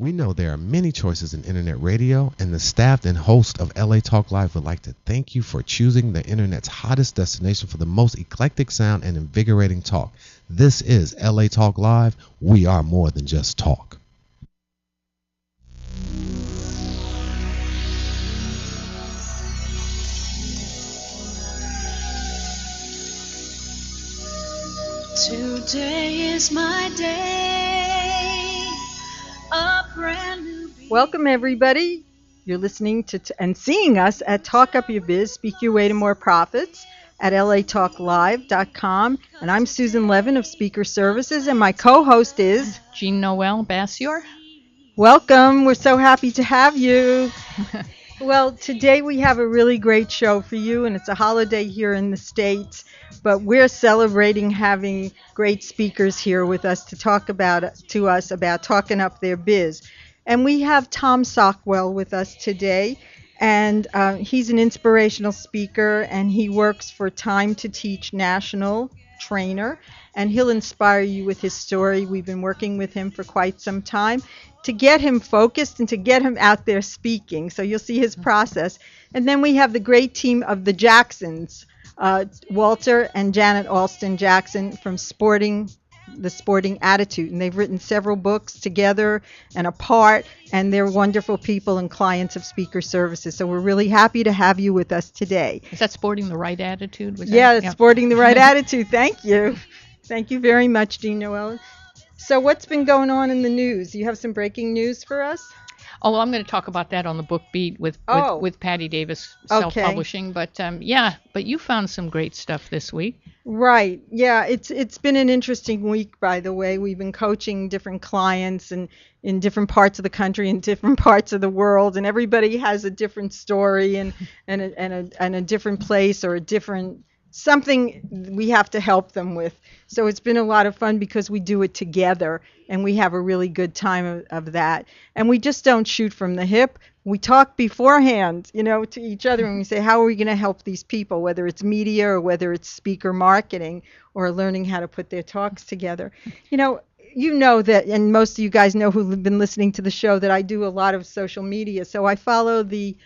We know there are many choices in internet radio, and the staff and host of LA Talk Live would like to thank you for choosing the internet's hottest destination for the most eclectic sound and invigorating talk. This is LA Talk Live. We are more than just talk. Today is my day, a brand new beginning. Welcome, everybody. You're listening to and seeing us at Talk Up Your Biz, Speak Your Way to More Profits at latalklive.com. And I'm Susan Levin of Speaker Services, and my co-host is Jean-Noel, Bassior. Welcome. We're so happy to have you. Well, today we have a really great show for you, and it's a holiday here in the States, but we're celebrating having great speakers here with us to talk about talking up their biz. And we have Tom Stockwell with us today, and he's an inspirational speaker, and he works for Time to Teach National Trainer, and he'll inspire you with his story. We've been working with him for quite some time to get him focused and to get him out there speaking. So you'll see his process. And then we have the great team of the Jacksons, Walter and Janet Alston Jackson from The Sporting Attitude. And they've written several books together and apart, and they're wonderful people and clients of Speaker Services. So we're really happy to have you with us today. Is that Sporting the Right Attitude? It's Sporting the Right Attitude. Thank you. Thank you very much, Jean-Noel. So what's been going on in the news? You have some breaking news for us? Oh, well, I'm going to talk about that on the book beat with Patty Davis Self-Publishing. But but you found some great stuff this week. Right. Yeah, it's been an interesting week, by the way. We've been coaching different clients and in different parts of the country and different parts of the world, and everybody has a different story and a different place or a different something we have to help them with. So it's been a lot of fun because we do it together and we have a really good time of that. And we just don't shoot from the hip. We talk beforehand, to each other, and we say, how are we going to help these people, whether it's media or whether it's speaker marketing or learning how to put their talks together. You know that, and most of you guys know who've been listening to the show, that I do a lot of social media. So I follow the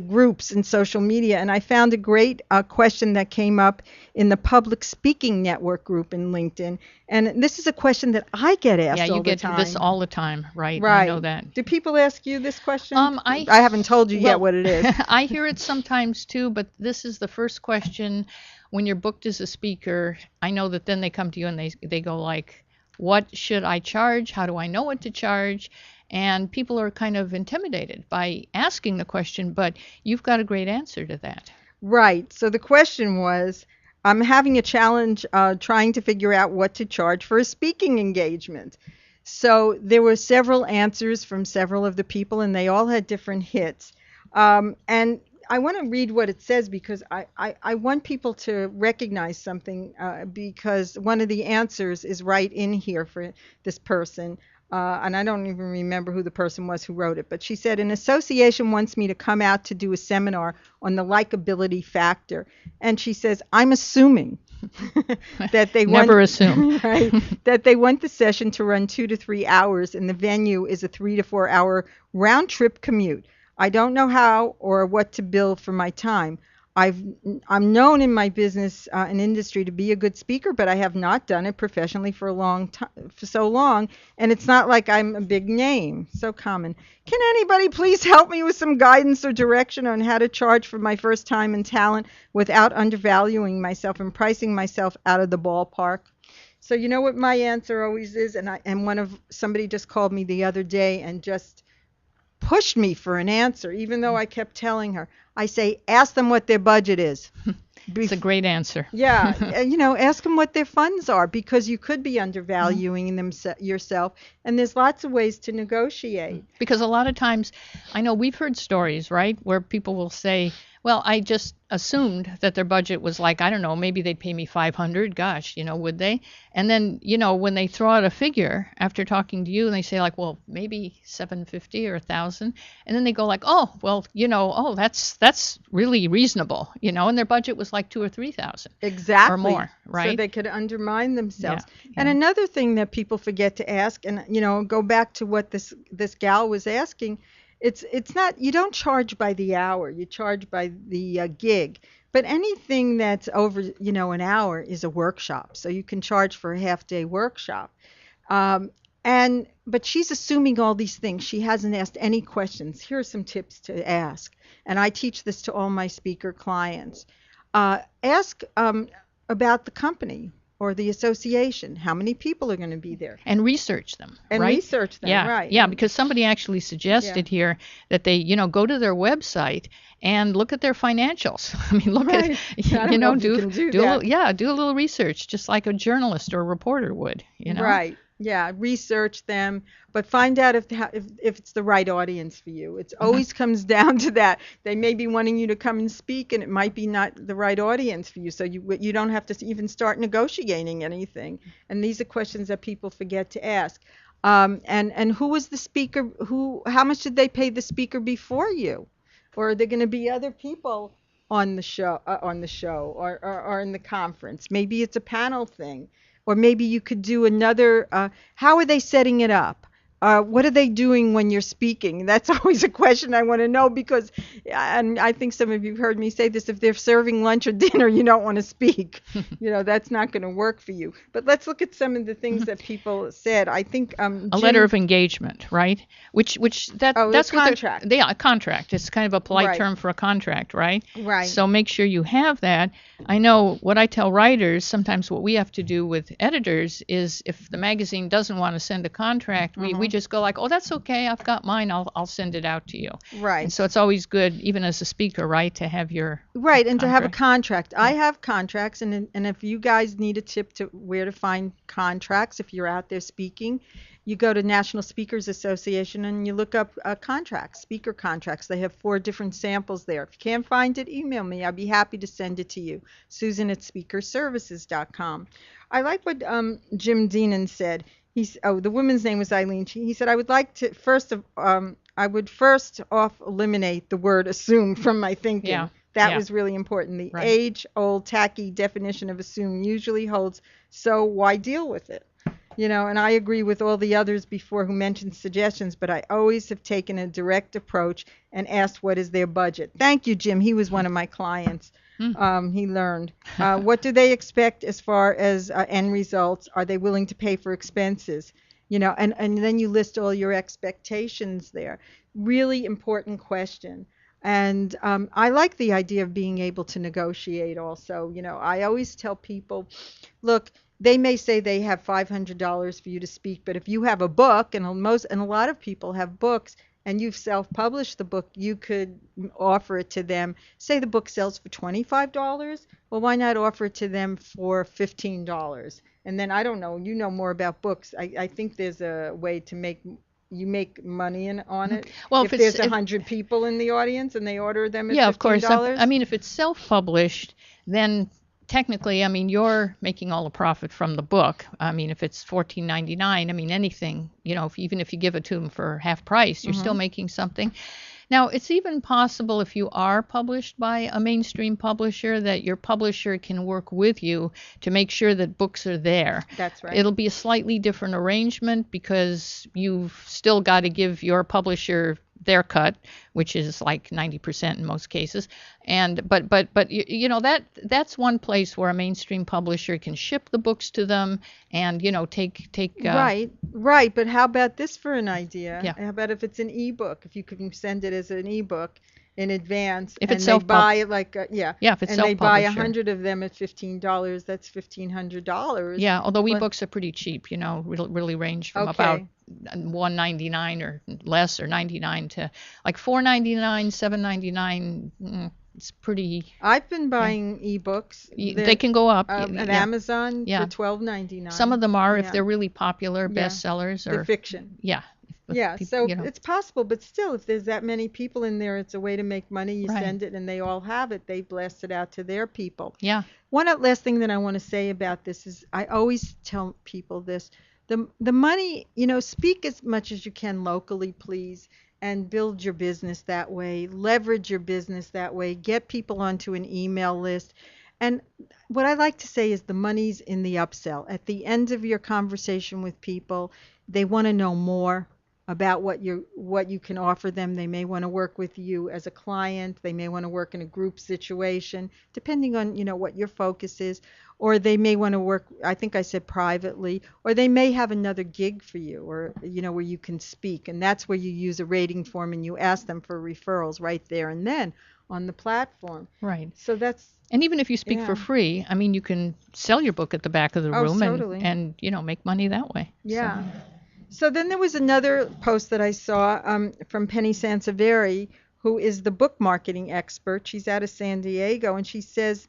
groups in social media, and I found a great question that came up in the Public Speaking Network group in LinkedIn. And this is a question that I get asked all the time. Yeah, you get this all the time, right? Right. I know that. Do people ask you this question? I haven't told you yet what it is. I hear it sometimes too, but this is the first question when you're booked as a speaker. I know that then they come to you and they go like, what should I charge? How do I know what to charge? And people are kind of intimidated by asking the question, but you've got a great answer to that. Right. So the question was, I'm having a challenge trying to figure out what to charge for a speaking engagement. So there were several answers from several of the people, and they all had different hits. And I want to read what it says because I want people to recognize something because one of the answers is right in here for this person. And I don't even remember who the person was who wrote it, but she said, an association wants me to come out to do a seminar on the likability factor. And she says, I'm assuming that they Never assume. Right, that they want the session to run 2 to 3 hours, and the venue is a 3 to 4 hour round trip commute. I don't know how or what to bill for my time. I'm known in my business and industry to be a good speaker, but I have not done it professionally for so long, and it's not like I'm a big name, so common. Can anybody please help me with some guidance or direction on how to charge for my first time in talent without undervaluing myself and pricing myself out of the ballpark? So you know what my answer always is, and somebody just called me the other day and just pushed me for an answer, even though I kept telling her. I say, ask them what their budget is. It's a great answer. Yeah, ask them what their funds are, because you could be undervaluing them yourself, and there's lots of ways to negotiate. Because a lot of times, I know we've heard stories, right, where people will say, Well, I just assumed that their budget was like, I don't know, maybe they'd pay me 500. Gosh, would they? And then, when they throw out a figure after talking to you and they say like, well, maybe 750 or 1,000, and then they go like, oh, well, that's really reasonable, and their budget was like 2,000 or 3,000. Exactly. Or more, right? So they could undermine themselves. Yeah. And another thing that people forget to ask, and go back to what this gal was asking, it's not, you don't charge by the hour, you charge by the gig. But anything that's over, an hour is a workshop. So you can charge for a half-day workshop. But she's assuming all these things. She hasn't asked any questions. Here are some tips to ask. And I teach this to all my speaker clients. Ask about the company or the association. How many people are going to be there? And research them. And right? research them, yeah. right. Yeah, because somebody actually suggested here that they, go to their website and look at their financials. I mean, look Right. at, I don't know if you can do that. Do a little research, just like a journalist or a reporter would, Right. Yeah, research them, but find out if it's the right audience for you. It always comes down to that. They may be wanting you to come and speak, and it might be not the right audience for you. So you don't have to even start negotiating anything. And these are questions that people forget to ask. And who was the speaker? How much did they pay the speaker before you? Or are there going to be other people on the show or in the conference? Maybe it's a panel thing. Or maybe you could do another, how are they setting it up? What are they doing when you're speaking? That's always a question I want to know because, and I think some of you have heard me say this, if they're serving lunch or dinner, you don't want to speak. That's not going to work for you. But let's look at some of the things that people said. I think a letter of engagement, right? That's what contract. A contract. It's kind of a polite term for a contract, right? Right. So make sure you have that. I know what I tell writers, sometimes what we have to do with editors is if the magazine doesn't want to send a contract, we just go like, oh, that's okay, I've got mine, I'll send it out to you. Right. And so it's always good, even as a speaker, right, to have your right, and contract. to have a contract. I have contracts, and if you guys need a tip to where to find contracts, if you're out there speaking, you go to National Speakers Association and you look up contracts, speaker contracts. They have 4 different samples there. If you can't find it, email me. I'd be happy to send it to you. Susan@speakerservices.com. I like what Jim Deanan said. The woman's name was Eileen. He said, I would like to I would first off eliminate the word assume from my thinking. Yeah. That was really important. The age-old tacky definition of assume usually holds, so why deal with it? And I agree with all the others before who mentioned suggestions, but I always have taken a direct approach and asked what is their budget. Thank you, Jim. He was one of my clients. He learned. What do they expect as far as end results? Are they willing to pay for expenses? And then you list all your expectations there. Really important question. And I like the idea of being able to negotiate also. I always tell people, look, they may say they have $500 for you to speak, but if you have a book, and a lot of people have books, and you've self-published the book, you could offer it to them. Say the book sells for $25. Well, why not offer it to them for $15? And then, I don't know, you know more about books. I think there's a way to make money on it. Well, if there's 100 people in the audience and they order them at $15. Yeah, of course. I mean, if it's self-published, then technically, I mean, you're making all the profit from the book. I mean, if it's $14.99, I mean, anything, even if you give it to them for half price, you're still making something. Now, it's even possible if you are published by a mainstream publisher that your publisher can work with you to make sure that books are there. That's right. It'll be a slightly different arrangement because you've still got to give your publisher their cut, which is like 90% in most cases. But that's one place where a mainstream publisher can ship the books to them and take right. But how about this for an idea? Yeah. How about if it's an ebook? If you can send it as an ebook in advance, if and it's they buy it if it's and they buy 100 of them at $15, that's $1,500. Yeah, although ebooks are pretty cheap, really range from about $1.99 or less, or $99 to like $4.99, $7.99. It's pretty. I've been buying ebooks. They can go up at Amazon for $12.99. Some of them are if they're really popular bestsellers or the fiction. Yeah. But Yeah, people, so you know, it's possible, but still, if there's that many people in there, it's a way to make money. You right. send it and they all have it. They blast it out to their people. Yeah. Last thing that I want to say about this is I always tell people this. The money, speak as much as you can locally, please, and build your business that way. Leverage your business that way. Get people onto an email list. And what I like to say is the money's in the upsell. At the end of your conversation with people, they want to know more about what you can offer them. They may want to work with you as a client. They may want to work in a group situation, depending on, what your focus is. Or they may want to work, I think I said privately, or they may have another gig for you, or, where you can speak. And that's where you use a rating form and you ask them for referrals right there and then on the platform. Right. So that's, And even if you speak for yeah. free, I mean, you can sell your book at the back of the Oh, room totally. and make money that way. Yeah. So then there was another post that I saw from Penny Sanseveri, who is the book marketing expert. She's out of San Diego, and she says,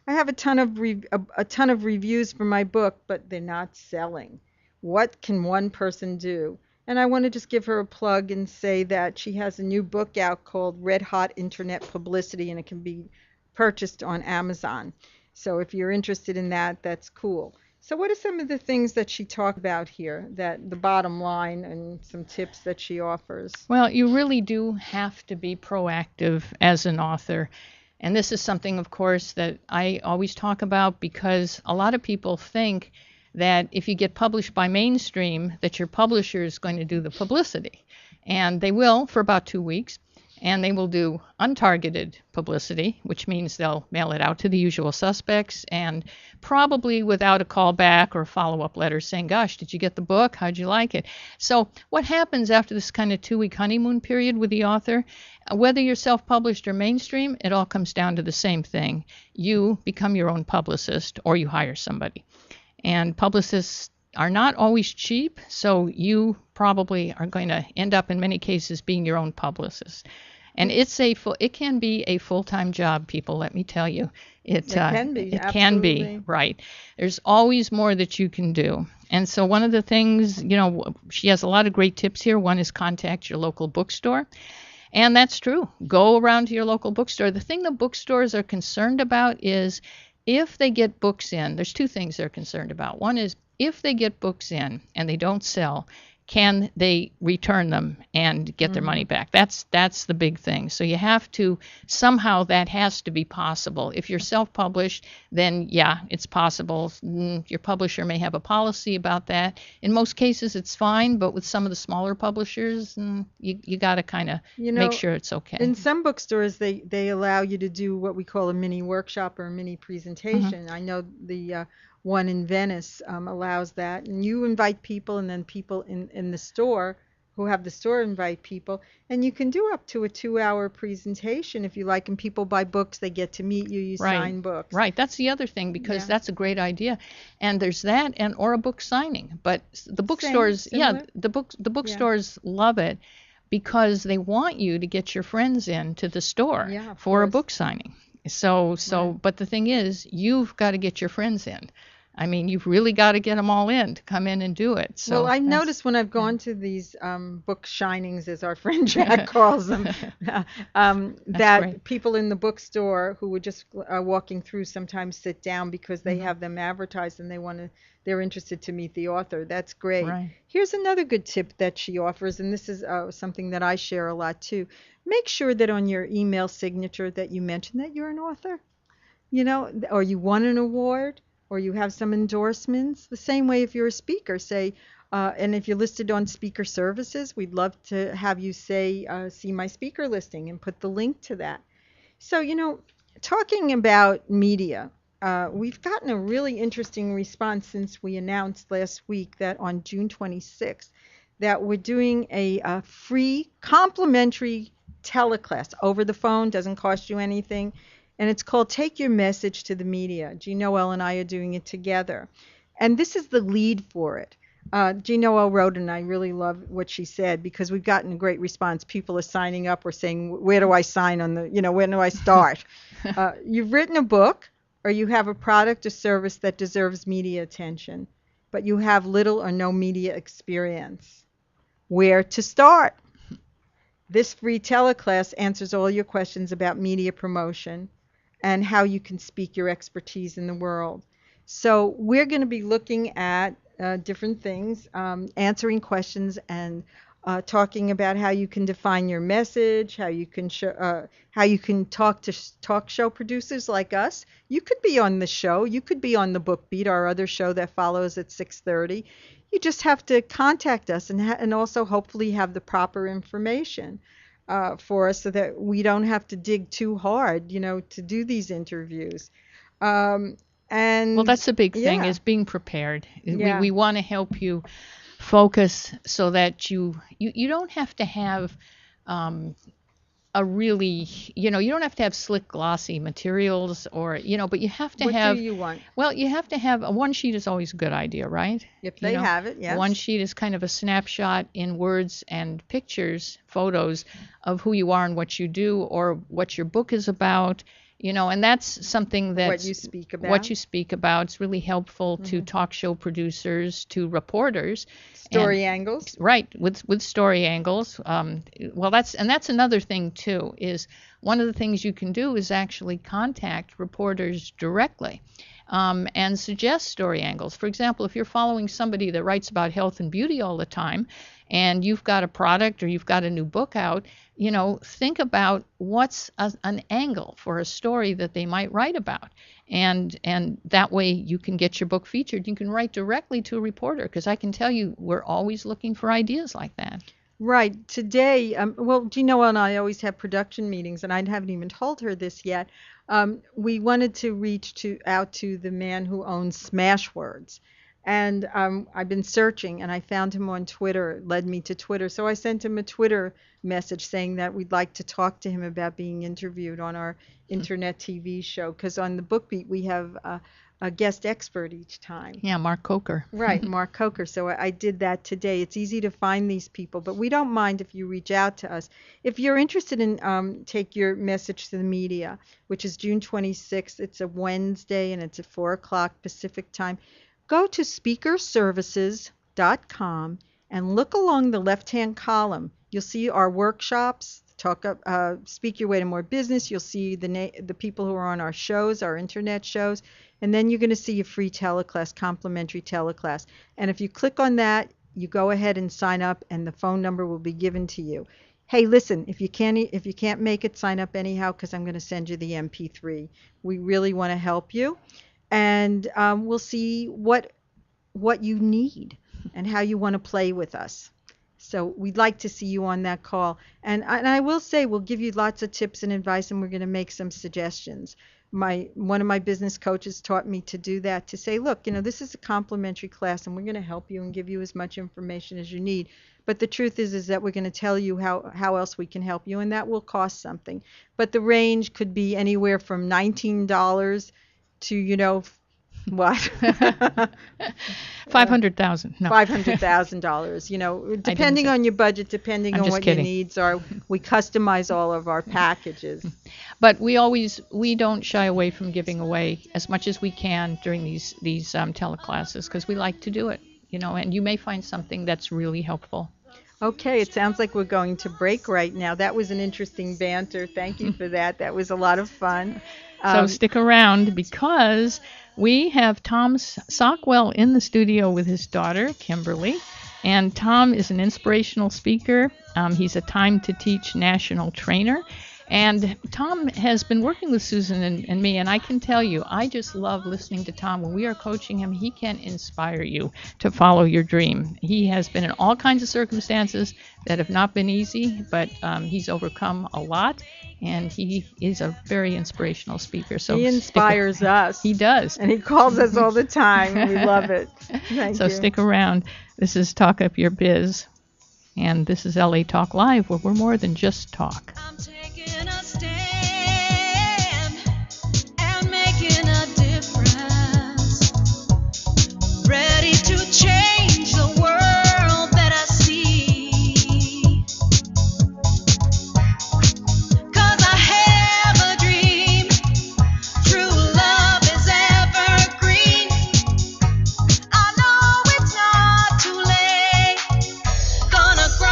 "I have a ton of reviews for my book, but they're not selling. What can one person do?" And I want to just give her a plug and say that she has a new book out called Red Hot Internet Publicity, and it can be purchased on Amazon. So if you're interested in that, that's cool. So what are some of the things that she talked about here, that the bottom line and some tips that she offers? Well, you really do have to be proactive as an author. And this is something, of course, that I always talk about because a lot of people think that if you get published by mainstream, that your publisher is going to do the publicity. And they will for about 2 weeks. And they will do untargeted publicity, which means they'll mail it out to the usual suspects and probably without a callback or follow-up letter saying, gosh, did you get the book? How'd you like it? So what happens after this kind of 2-week honeymoon period with the author, whether you're self-published or mainstream, it all comes down to the same thing. You become your own publicist or you hire somebody. And publicists are not always cheap, so you probably are going to end up in many cases being your own publicist. And it can be a full-time job, people, let me tell you. It can be. It can be, right. There's always more that you can do. And so one of the things, she has a lot of great tips here. One is contact your local bookstore. And that's true. Go around to your local bookstore. The thing the bookstores are concerned about is if they get books in, there's two things they're concerned about. One is if they get books in and they don't sell, can they return them and get their money back? That's the big thing. So you have to, somehow that has to be possible. If you're self-published, then yeah, it's possible. Your publisher may have a policy about that. In most cases, it's fine, but with some of the smaller publishers, you got to kind of make sure it's okay. In some bookstores, they allow you to do what we call a mini workshop or a mini presentation. I know the one in Venice allows that, and you invite people, and then people in the store who have the store invite people, and you can do up to a 2-hour presentation if you like, and people buy books, they get to meet you, you sign books. Right, that's the other thing, because that's a great idea. And there's that, or a book signing. But the bookstores, the bookstores love it because they want you to get your friends in to the store for a book signing. But the thing is, you've got to get your friends in. I mean, you've really got to get them all in to come in and do it. So well, I've noticed when I've gone to these book shinings, as our friend Jack calls them, that great. People in the bookstore who were just walking through sometimes sit down because they have them advertised and they're interested to meet the author. That's great. Right. Here's another good tip that she offers, and this is something that I share a lot too. Make sure that on your email signature that you mention that you're an author, or you won an award, or you have some endorsements. The same way if you're a speaker, say, and if you're listed on speaker services, we'd love to have you say, see my speaker listing and put the link to that. So, talking about media, we've gotten a really interesting response since we announced last week that on June 26th, that we're doing a free complimentary teleclass over the phone, doesn't cost you anything. And it's called Take Your Message to the Media. Jean-Noel and I are doing it together. And this is the lead for it. Jean-Noel wrote, and I really love what she said because we've gotten a great response. People are signing up or saying, where do I sign on where do I start? You've written a book or you have a product or service that deserves media attention, but you have little or no media experience. where to start. This free teleclass answers all your questions about media promotion and how you can speak your expertise in the world. So we're going to be looking at different things, answering questions and talking about how you can define your message, how you can talk to talk show producers like us. You could be on the show. You could be on the Book Beat, our other show that follows at 6:30. You just have to contact us and also hopefully have the proper information for us so that we don't have to dig too hard, to do these interviews. And Well, that's the big thing, yeah. is being prepared. Yeah. We want to help you focus so that you don't have to have a really, you don't have to have slick, glossy materials or, but you have to What have. do you want? Well, you have to have a one sheet is always a good idea, right? If they have it, yes. One sheet is kind of a snapshot in words and pictures, photos of who you are and what you do or what your book is about. And that's something that What you speak about. What you speak about. It's really helpful to talk show producers, to reporters. Story angles. Right, with story angles. Well, that's another thing too. Is one of the things you can do is actually contact reporters directly. And suggest story angles. For example, if you're following somebody that writes about health and beauty all the time, and you've got a product or you've got a new book out, think about what's an angle for a story that they might write about. And that way you can get your book featured. You can write directly to a reporter, because I can tell you we're always looking for ideas like that. Right. Today, well, Jean-Noel and I always have production meetings, and I haven't even told her this yet. We wanted to reach out to the man who owns Smashwords. And I've been searching, and I found him on Twitter. It led me to Twitter. So I sent him a Twitter message saying that we'd like to talk to him about being interviewed on our internet TV show. Because on the Book Beat, we have a guest expert each time. Yeah, Mark Coker. Right, Mark Coker. So I did that today. It's easy to find these people, but we don't mind if you reach out to us. If you're interested in take your message to the media, which is June 26th. It's a Wednesday, and it's at 4 o'clock Pacific time. Go to speakerservices.com and look along the left-hand column. You'll see our workshops, Speak Your Way to More Business. You'll see the people who are on our shows, our internet shows, and then you're going to see a free teleclass, complimentary teleclass. And if you click on that, you go ahead and sign up, and the phone number will be given to you. Hey, listen, if you can't make it, sign up anyhow, because I'm going to send you the MP3. We really want to help you. And we'll see what you need and how you want to play with us. So we'd like to see you on that call. And I will say we'll give you lots of tips and advice, and we're going to make some suggestions. One of my business coaches taught me to do that, to say, look, this is a complimentary class, and we're going to help you and give you as much information as you need. But the truth is that we're going to tell you how else we can help you, and that will cost something. But the range could be anywhere from $19 to, what? $500,000. No. $500,000, depending on your budget, depending on what your needs are. We customize all of our packages. But we don't shy away from giving away as much as we can during these teleclasses, because we like to do it, and you may find something that's really helpful. Okay, it sounds like we're going to break right now. That was an interesting banter. Thank you for that. That was a lot of fun. So stick around, because we have Tom Stockwell in the studio with his daughter, Kimberly. And Tom is an inspirational speaker. He's a Time to Teach national trainer. And Tom has been working with Susan and me, and I can tell you, I just love listening to Tom. When we are coaching him, he can inspire you to follow your dream. He has been in all kinds of circumstances that have not been easy, but he's overcome a lot, and he is a very inspirational speaker. So he inspires us. He does. And he calls us all the time. We love it. Thank you. Stick around. This is Talk Up Your Biz, and this is LA Talk Live, where we're more than just talk. I'm taking a stand and making a difference. Ready to change the world that I see. 'Cause I have a dream. True love is evergreen. I know it's not too late. Gonna grow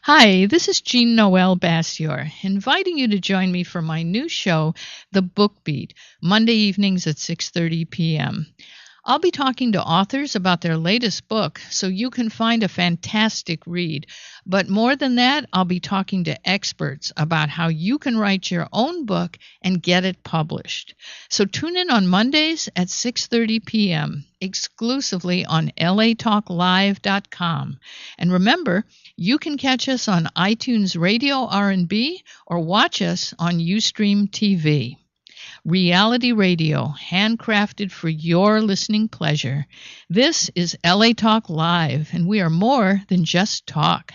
Hi, this is Jean-Noel Bassior, inviting you to join me for my new show, The Book Beat, Monday evenings at 6:30 p.m. I'll be talking to authors about their latest book so you can find a fantastic read. But more than that, I'll be talking to experts about how you can write your own book and get it published. So tune in on Mondays at 6:30 p.m. exclusively on latalklive.com. And remember, you can catch us on iTunes Radio R&B or watch us on Ustream TV. Reality radio, handcrafted for your listening pleasure. This is LA Talk Live, and we are more than just talk.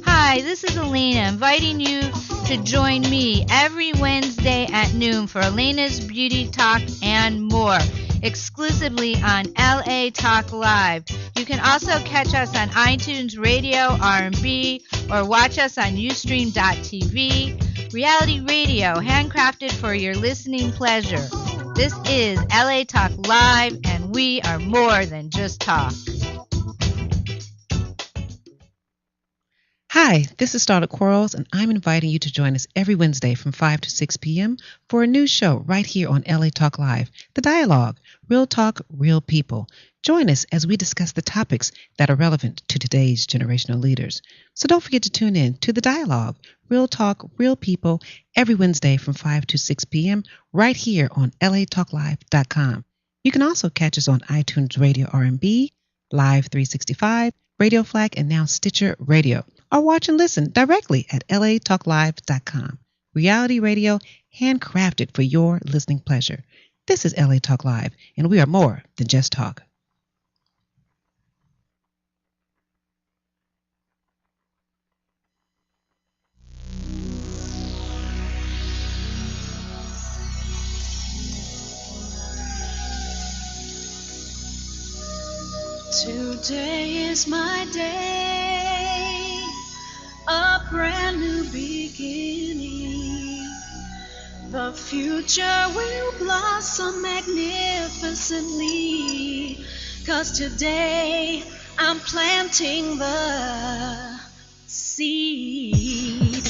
Hi, this is Elena, inviting you to join me every Wednesday at noon for Elena's Beauty Talk and more, exclusively on LA Talk Live. You can also catch us on iTunes Radio R&B or watch us on Ustream.tv. Reality radio, handcrafted for your listening pleasure. This is LA Talk Live, and we are more than just talk. Hi, this is Starlet Quarles, and I'm inviting you to join us every Wednesday from 5 to 6 p.m. for a new show right here on LA Talk Live, The Dialogue, Real Talk, Real People. Join us as we discuss the topics that are relevant to today's generational leaders. So don't forget to tune in to The Dialogue, Real Talk, Real People, every Wednesday from 5 to 6 p.m. right here on latalklive.com. You can also catch us on iTunes Radio R&B, Live 365, Radio Flag, and now Stitcher Radio. Or watch and listen directly at latalklive.com. Reality radio, handcrafted for your listening pleasure. This is LA Talk Live, and we are more than just talk. Today is my day, a brand new beginning. The future will blossom magnificently, 'cause today I'm planting the seed.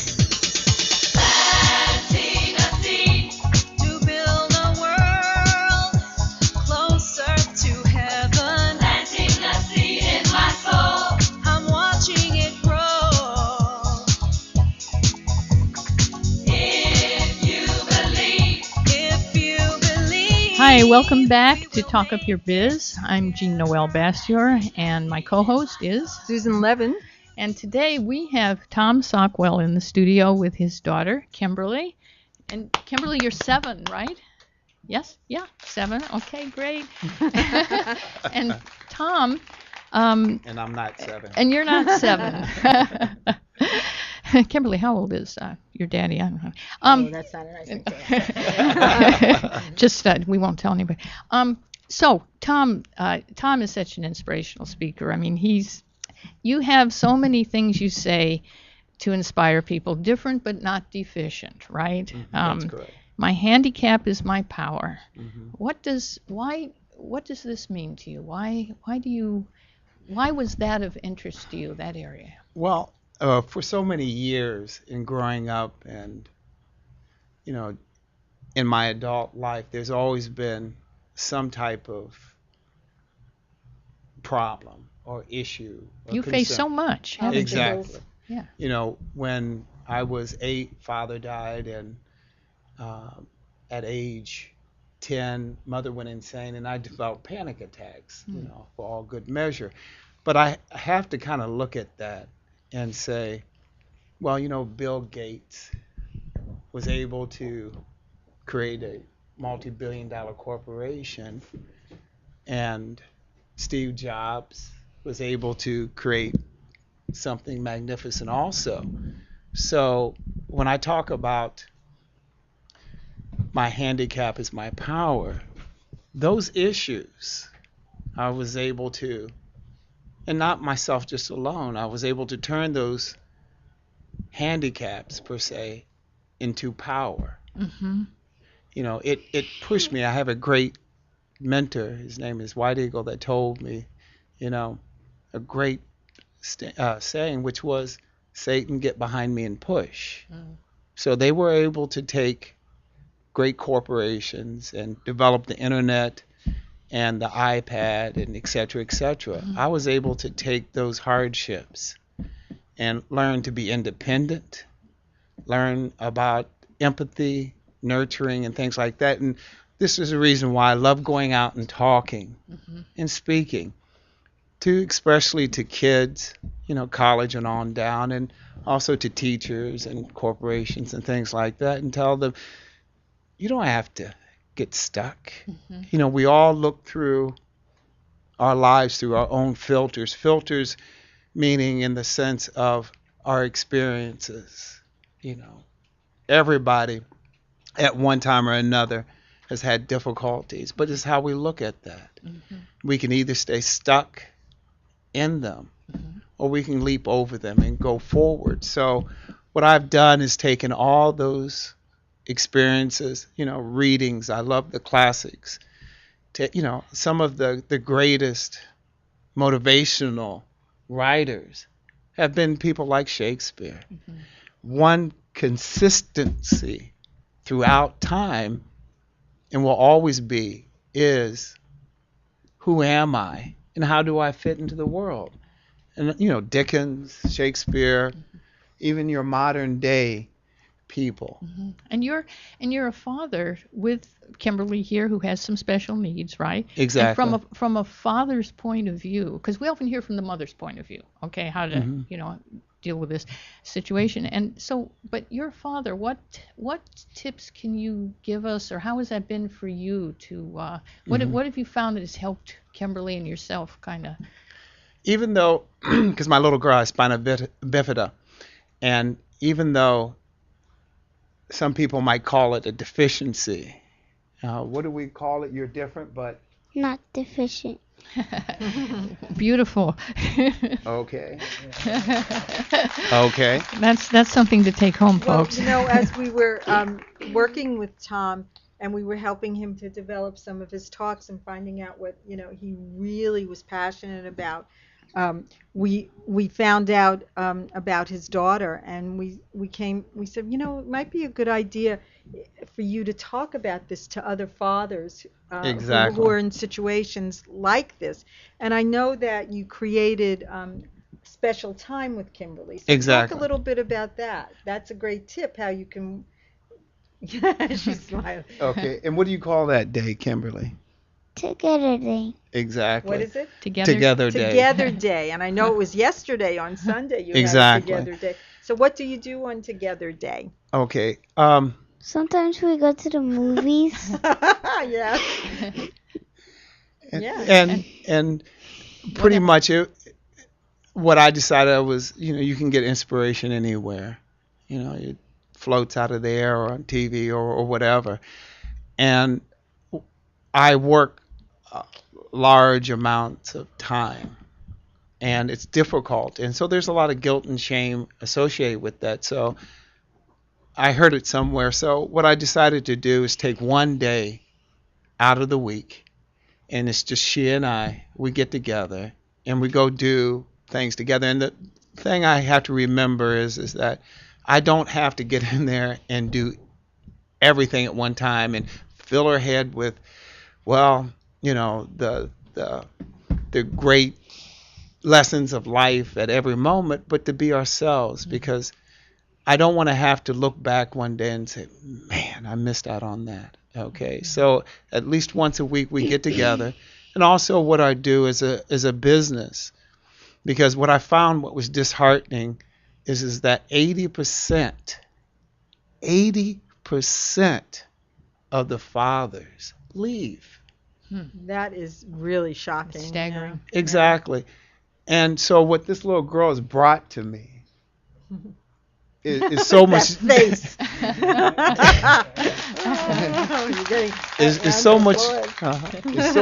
Planting a seed to build a world closer to heaven. Planting a seed in my soul. I'm watching it grow. If you believe. Hi, welcome back to Talk Up Your Biz. I'm Jean-Noel Bassior, and my co-host is Susan Levin. And today we have Tom Stockwell in the studio with his daughter, Kimberly. And Kimberly, you're 7, right? Yes? Yeah, 7. Okay, great. And Tom... and I'm not 7. And you're not 7. Kimberly, how old is your daddy? I don't know. That's not a nice thing to say. Just we won't tell anybody. So Tom is such an inspirational speaker. I mean, you have so many things you say to inspire people, different but not deficient, right? That's correct. My handicap is my power. Mm-hmm. What does this mean to you? Why was that of interest to you, that area? Well, for so many years in growing up and, in my adult life, there's always been some type of problem or issue. Or You face so much, haven't you? Exactly. Yeah. When I was 8, father died, and at age 10, mother went insane, and I developed panic attacks, for all good measure. But I have to kind of look at that and say, well, Bill Gates was able to create a multi-billion-dollar corporation, and Steve Jobs was able to create something magnificent also. So when I talk about my handicap is my power, those issues I was able to, and not myself just alone, I was able to turn those handicaps per se into power. Mm-hmm. It pushed me. I have a great mentor. His name is White Eagle, that told me, a great saying, which was, Satan, get behind me and push. So they were able to take great corporations and develop the internet and the iPad and et cetera, et cetera. I was able to take those hardships and learn to be independent, learn about empathy, nurturing, and things like that. And this is the reason why I love going out and talking and speaking, especially to kids, college and on down, and also to teachers and corporations and things like that, and tell them, you don't have to get stuck. We all look through our lives through our own filters. Filters meaning in the sense of our experiences. Everybody at one time or another has had difficulties, but it's how we look at that. We can either stay stuck in them, or we can leap over them and go forward. So what I've done is taken all those experiences, readings. I love the classics. Some of the greatest motivational writers have been people like Shakespeare. One consistency throughout time, and will always be, is, who am I and how do I fit into the world? And Dickens, Shakespeare, even your modern day people. And you're a father with Kimberly here, who has some special needs, right? Exactly. And from a father's point of view, because we often hear from the mother's point of view, okay, how to deal with this situation. And so, but you're a father. What tips can you give us, or how has that been for you to? What have you found that has helped Kimberly and yourself, kind of? Even though, because my little girl has spina bifida, and even though some people might call it a deficiency, what do we call it? You're different, but not deficient. Beautiful. Okay. Okay. That's something to take home, folks. Well, as we were working with Tom, and we were helping him to develop some of his talks and finding out what he really was passionate about, we found out about his daughter, and we said, it might be a good idea for you to talk about this to other fathers exactly. who are in situations like this. And I know that you created special time with Kimberly. So exactly. Talk a little bit about that. That's a great tip, how you can. She's smiling. Okay, and what do you call that day, Kimberly? Together Day. Exactly. What is it? Together Day. Together Day. And I know it was yesterday on Sunday you exactly. had Together Day. So what do you do on Together Day? Okay. Sometimes we go to the movies. Yeah. And pretty much what I decided was, you can get inspiration anywhere. It floats out of the air or on TV or whatever. And I work large amounts of time, and it's difficult. And so there's a lot of guilt and shame associated with that. So I heard it somewhere. So what I decided to do is take one day out of the week, and it's just she and I. We get together, and we go do things together. And the thing I have to remember is that I don't have to get in there and do everything at one time and fill her head with, the great lessons of life at every moment, but to be ourselves, because I don't want to have to look back one day and say, man, I missed out on that. Okay, so at least once a week we get together. And also what I do is a business, because what I found, what was disheartening, is that 80% of the fathers leave. That is really shocking. Staggering. Yeah. Exactly. And so what this little girl has brought to me is so much face. It's so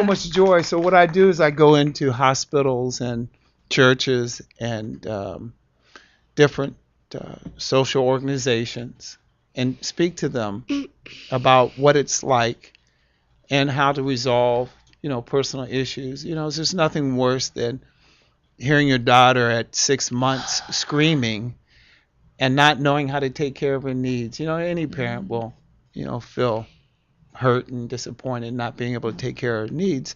much joy. So what I do is I go into hospitals and churches and different social organizations and speak to them about what it's like and how to resolve, personal issues. There's nothing worse than hearing your daughter at 6 months screaming and not knowing how to take care of her needs. Any parent will, feel hurt and disappointed not being able to take care of her needs.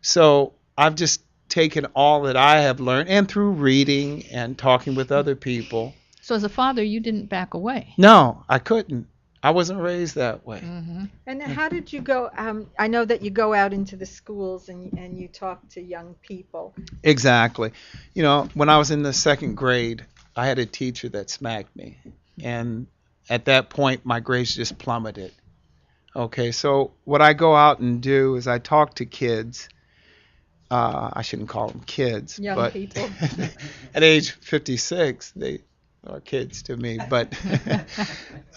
So I've just taken all that I have learned, and through reading and talking with other people. So as a father, you didn't back away. No, I couldn't. I wasn't raised that way. Mm-hmm. And how did you go? I know that you go out into the schools and you talk to young people. Exactly. When I was in the 2nd grade, I had a teacher that smacked me. And at that point, my grades just plummeted. Okay, so what I go out and do is I talk to kids. I shouldn't call them kids. Young people. At age 56, they are kids to me. But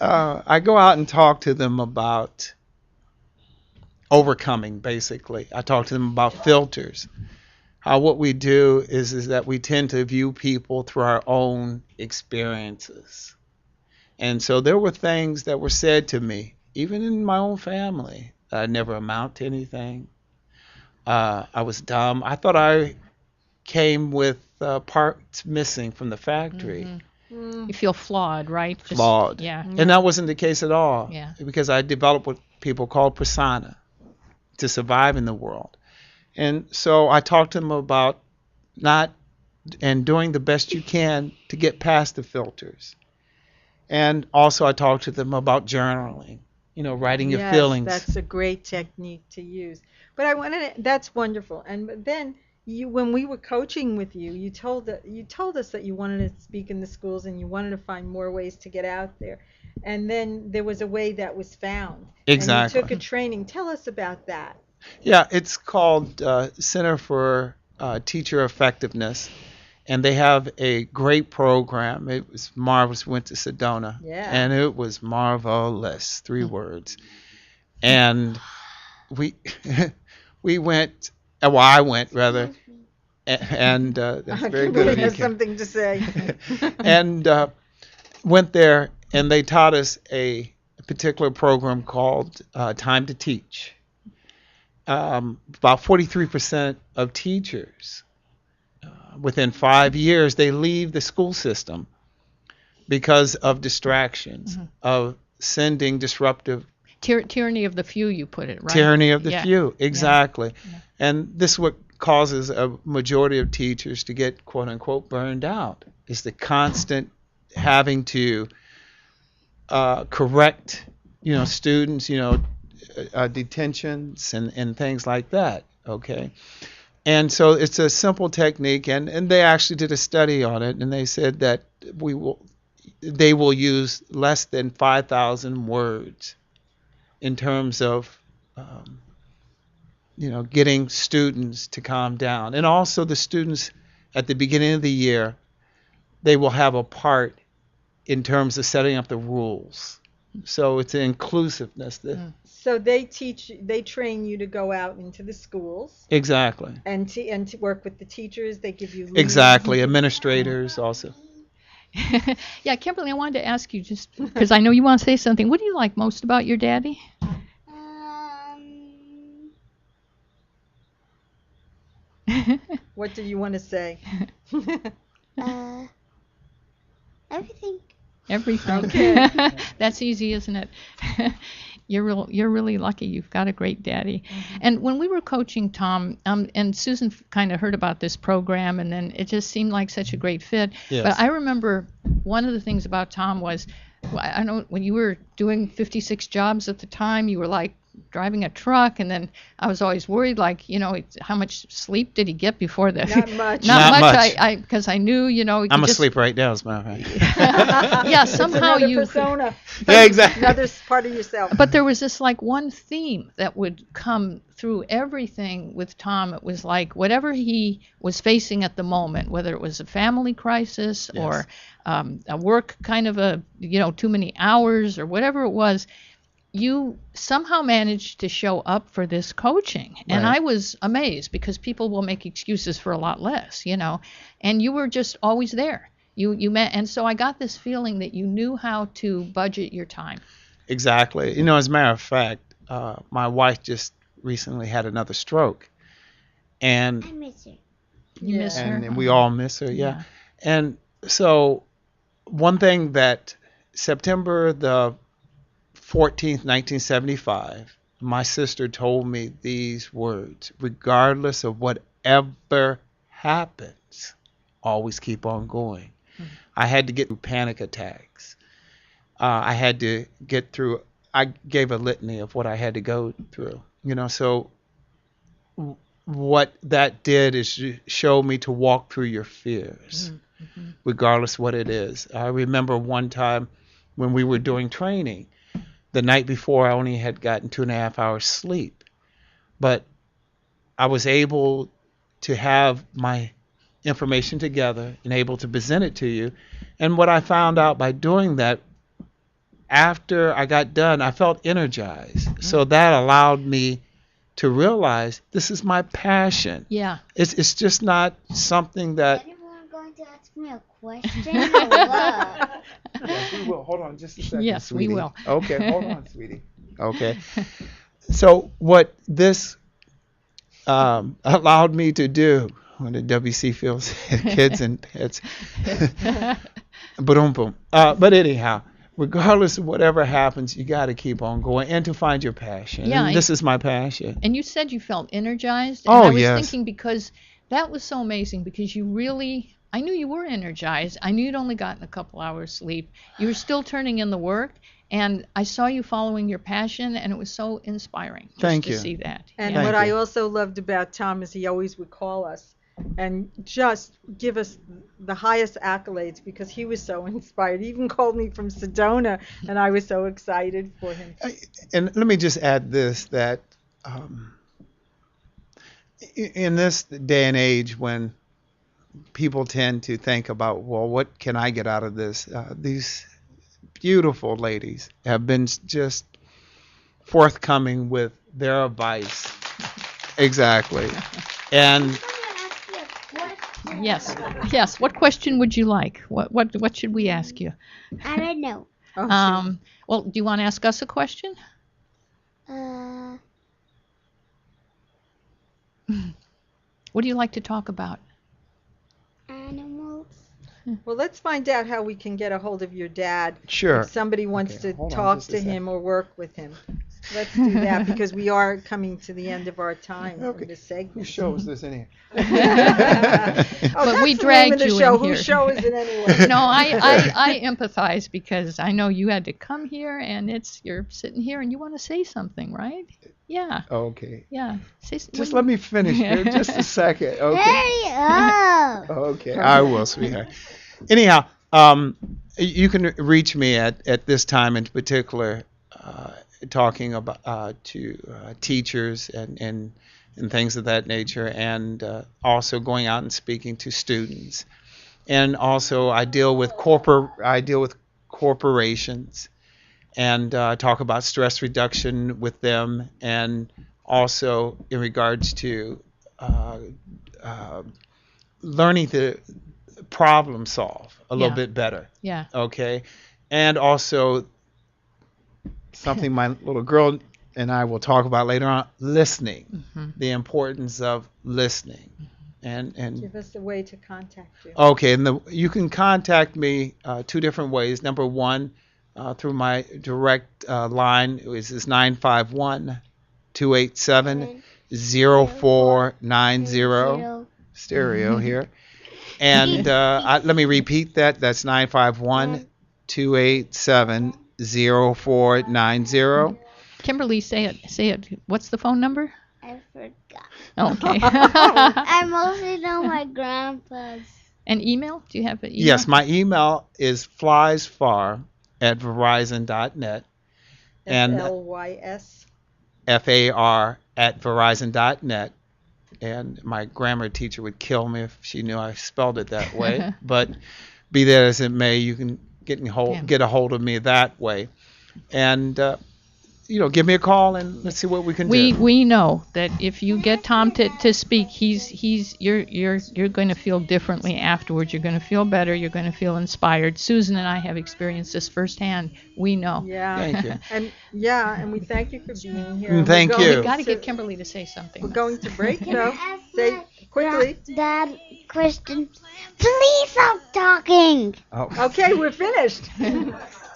I go out and talk to them about overcoming, basically. I talk to them about filters. How what we do is that we tend to view people through our own experiences. And so there were things that were said to me, even in my own family, that I never amount to anything. I was dumb. I thought I came with parts missing from the factory. Mm-hmm. You feel flawed, right? Flawed. Yeah. And that wasn't the case at all. Yeah. Because I developed what people call persona to survive in the world. And so I talked to them about doing the best you can to get past the filters. And also I talked to them about journaling, writing your feelings. Yes, that's a great technique to use. But that's wonderful. But then when we were coaching with you, you told us that you wanted to speak in the schools and you wanted to find more ways to get out there. And then there was a way that was found. Exactly. And you took a training. Tell us about that. Yeah, it's called Center for Teacher Effectiveness, and they have a great program. It was marvelous. We went to Sedona, and it was marvelous. 3 words. And we went. Well, I went rather, and that's very good of you. Has something to say. And went there, and they taught us a particular program called Time to Teach. About 43% of teachers, within 5 years, they leave the school system because of distractions, of sending disruptive. Tyranny of the few, you put it, right? Tyranny of the few, exactly. Yeah. And this is what causes a majority of teachers to get, quote unquote, burned out, is the constant having to correct, students, detentions and things like that, okay? And so it's a simple technique, and they actually did a study on it, and they said that they will use less than 5,000 words in terms of, getting students to calm down. And also the students at the beginning of the year, they will have a part in terms of setting up the rules. So it's an inclusiveness. So they train you to go out into the schools. Exactly. And to work with the teachers. They give you leads. Exactly. Administrators also. Yeah, Kimberly, I wanted to ask you, just because I know you want to say something. What do you like most about your daddy? What do you want to say? Everything. Everything. Okay. That's easy, isn't it? You're really lucky. You've got a great daddy. Mm-hmm. And when we were coaching Tom, and Susan kind of heard about this program, and then it just seemed like such a great fit. Yes. But I remember one of the things about Tom was, I know when you were doing 56 jobs at the time, you were like driving a truck, and then I was always worried, like, how much sleep did he get before the? Not much. Not much. Because I knew, I'm asleep right now, as a matter of fact. Yeah, somehow it's another you. persona. Yeah, exactly. Another part of yourself. But there was this like one theme that would come through everything with Tom. It was like whatever he was facing at the moment, whether it was a family crisis or a work kind of too many hours or whatever it was, you somehow managed to show up for this coaching. And Right. I was amazed, because people will make excuses for a lot less, and you were just always there. You met, and so I got this feeling that you knew how to budget your time. Exactly. As a matter of fact, my wife just recently had another stroke. And I miss you. You miss her? and we all miss her. Yeah. And so one thing that September the 14th, 1975, my sister told me these words: regardless of whatever happens, always keep on going. I had to get through panic attacks. I had to get through, I gave a litany of what I had to go through. So what that did is show me to walk through your fears, regardless what it is. I remember one time when we were doing training, the night before I only had gotten 2.5 hours sleep, but I was able to have my information together and able to present it to you. And what I found out by doing that, after I got done, I felt energized. So that allowed me to realize this is my passion. Yeah. It's just not something that... Is anyone going to ask me a question or what? Yes, we will. Hold on just a second, Yes, sweetie. we will. Okay, hold on, sweetie. Okay. So what this allowed me to do when the WC feels kids and pets. Boom, boom. But anyhow, regardless of whatever happens, you got to keep on going and to find your passion. Yeah, And this is my passion. And you said you felt energized. And Oh, I was yes. thinking, because that was so amazing, because you really, I knew you were energized. I knew you'd only gotten a couple hours sleep. You were still turning in the work. And I saw you following your passion, and it was so inspiring just Thank to you. see that. And Thank what you. I also loved about Tom is he always would call us and just give us the highest accolades, because he was so inspired. He even called me from Sedona, and I was so excited for him. And let me just add this, that in this day and age when people tend to think about, well, what can I get out of this? These beautiful ladies have been just forthcoming with their advice. Exactly. And Yes. What question would you like? What should we ask you? I don't know. Well, do you want to ask us a question? What do you like to talk about? Animals. Well, let's find out how we can get a hold of your dad. Sure. If somebody wants Okay, to hold on talk just a to second. him or work with him. Let's do that, because we are coming to the end of our time Okay. in this segment. whose show is this anyway? Oh, But that's we the dragged name of the you show. in Whose here. show is it anyway? No, I empathize, because I know you had to come here, and you're sitting here and you want to say something, right? Yeah. Okay. Yeah. Just let me finish here just a second. Okay. Hurry up. Okay, I will, sweetheart. Anyhow, you can reach me at this time in particular, talking about to teachers and things of that nature, and also going out and speaking to students. And also, I deal with corporations, and talk about stress reduction with them, and also in regards to learning to problem solve a little bit better. Yeah. Okay. And also something my little girl and I will talk about later on, listening. The importance of listening. And Give us a way to contact you. okay, and you can contact me two different ways. Number one, through my direct line, which is 951-287-0490. Stereo here. And let me repeat that. That's 951-287-0490. Kimberly, say it. What's the phone number? I forgot. Okay. I mostly know my grandpa's. An email? Do you have an email? Yes, my email is fliesfar@verizon.net. And FLYS. FAR@verizon.net. And my grammar teacher would kill me if she knew I spelled it that way. But be that as it may, you can get a hold of me that way. And give me a call and let's see what we can do. We know that if you get Tom to speak, you're going to feel differently afterwards. You're going to feel better. You're going to feel inspired. Susan and I have experienced this firsthand. We know. Yeah. Thank you. And we thank you for being here. Thank you. We've got to get Kimberly to say something. We're going to break Can I though. ask Say quickly. Dad, Kristen, please stop talking. Okay, we're finished.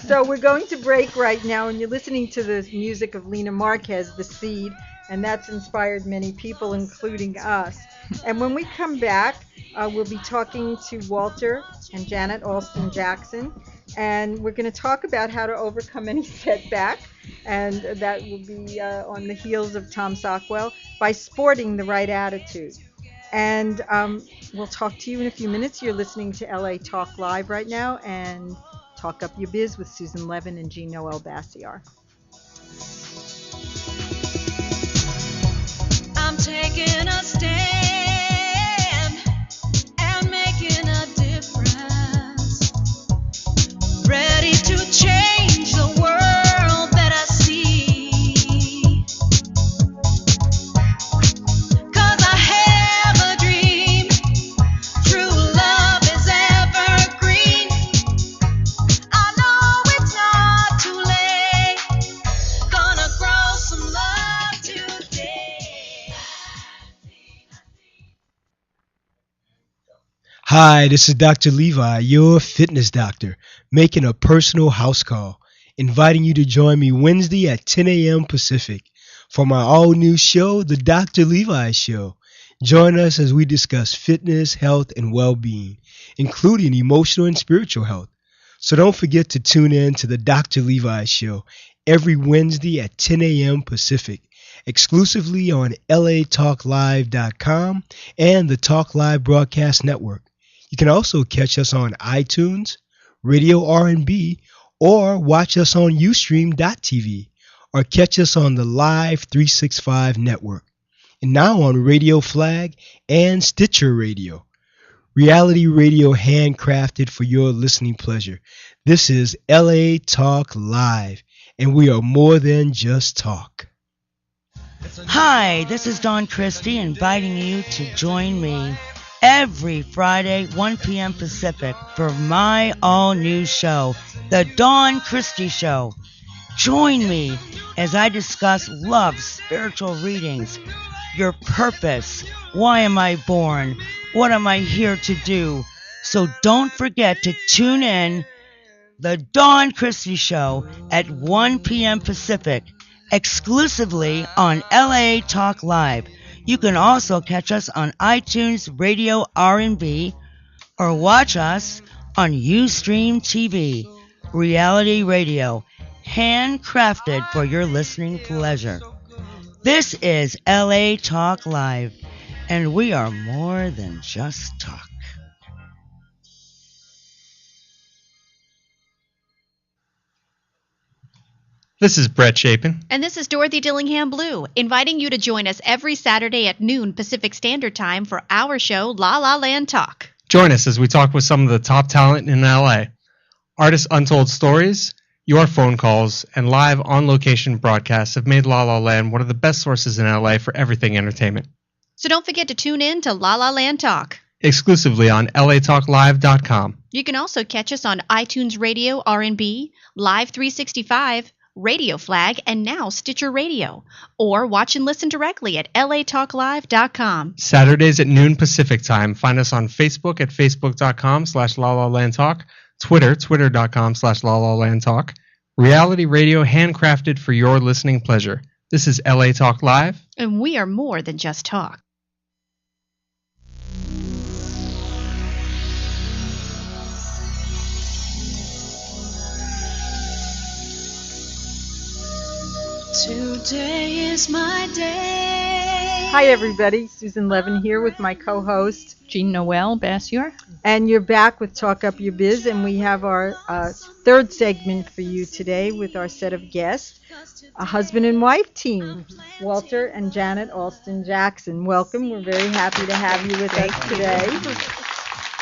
So we're going to break right now, and you're listening to the music of Lena Marquez, The Seed, and that's inspired many people, including us. And when we come back, we'll be talking to Walter and Janet Alston Jackson, and we're going to talk about how to overcome any setback, and that will be on the heels of Tom Stockwell, by sporting the right attitude. And we'll talk to you in a few minutes. You're listening to LA Talk Live right now, and Talk Up Your Biz with Susan Levin and Jean-Noel Bassior. I'm taking a stand and making a difference. Ready to change the world that I see. 'Cause I have a dream. True love is evergreen. I know it's not too late. Gonna grow some love today. Hi, this is Dr. Levi, your fitness doctor, making a personal house call, inviting you to join me Wednesday at 10 a.m. Pacific for my all-new show, The Dr. Levi Show. Join us as we discuss fitness, health, and well-being, including emotional and spiritual health. So don't forget to tune in to The Dr. Levi Show every Wednesday at 10 a.m. Pacific, exclusively on latalklive.com and the Talk Live Broadcast Network. You can also catch us on iTunes, Radio R&B, or watch us on Ustream.tv, or catch us on the Live 365 network, and now on Radio Flag and Stitcher Radio. Reality radio handcrafted for your listening pleasure. This is LA Talk Live, and we are more than just talk. Hi, this is Dawn Christie inviting you to join me every Friday, 1 p.m. Pacific, for my all-new show, The Dawn Christie Show. Join me as I discuss love, spiritual readings, your purpose, why am I born, what am I here to do. So don't forget to tune in The Dawn Christie Show at 1 p.m. Pacific, exclusively on LA Talk Live. You can also catch us on iTunes, Radio R&B, or watch us on Ustream TV, reality radio, handcrafted for your listening pleasure. This is LA Talk Live, and we are more than just talk. This is Brett Chapin. And this is Dorothy Dillingham Blue, inviting you to join us every Saturday at noon Pacific Standard Time for our show, La La Land Talk. Join us as we talk with some of the top talent in LA. Artists' untold stories, your phone calls, and live on-location broadcasts have made La La Land one of the best sources in LA for everything entertainment. So don't forget to tune in to La La Land Talk. Exclusively on latalklive.com. You can also catch us on iTunes Radio R&B, Live 365, Radio Flag, and now Stitcher Radio. Or watch and listen directly at latalklive.com. Saturdays at noon Pacific time. Find us on Facebook at facebook.com/LaLaLandTalk, Twitter, twitter.com/LaLaLandTalk. Reality radio handcrafted for your listening pleasure. This is LA Talk Live. And we are more than just talk. Today is my day. Hi, everybody. Susan Levin here with my co-host, Jean-Noel Bassior. And you're back with Talk Up Your Biz, and we have our third segment for you today with our set of guests, a husband and wife team, Walter and Janet Alston Jackson. Welcome. We're very happy to have you with us today.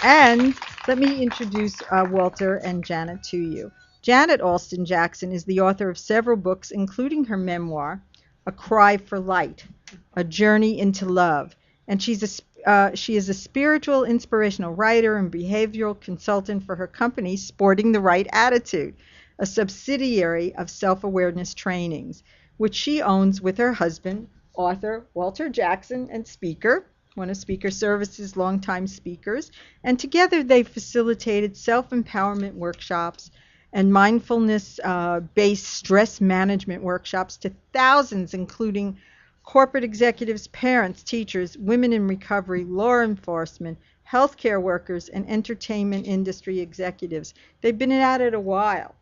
And let me introduce Walter and Janet to you. Janet Alston Jackson is the author of several books, including her memoir, A Cry for Light, A Journey into Love. And she is a spiritual, inspirational writer and behavioral consultant for her company, Sporting the Right Attitude, a subsidiary of Self-Awareness Trainings, which she owns with her husband, author Walter Jackson, and speaker one of Speaker Services' longtime speakers, and together they facilitated self-empowerment workshops and mindfulness-based stress management workshops to thousands, including corporate executives, parents, teachers, women in recovery, law enforcement, healthcare workers, and entertainment industry executives. They've been at it a while.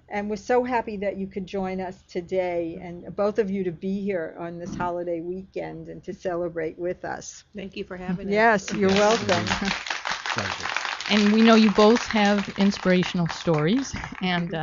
And we're so happy that you could join us today, and both of you to be here on this holiday weekend and to celebrate with us. Thank you for having us. Yes, you're welcome. And we know you both have inspirational stories. And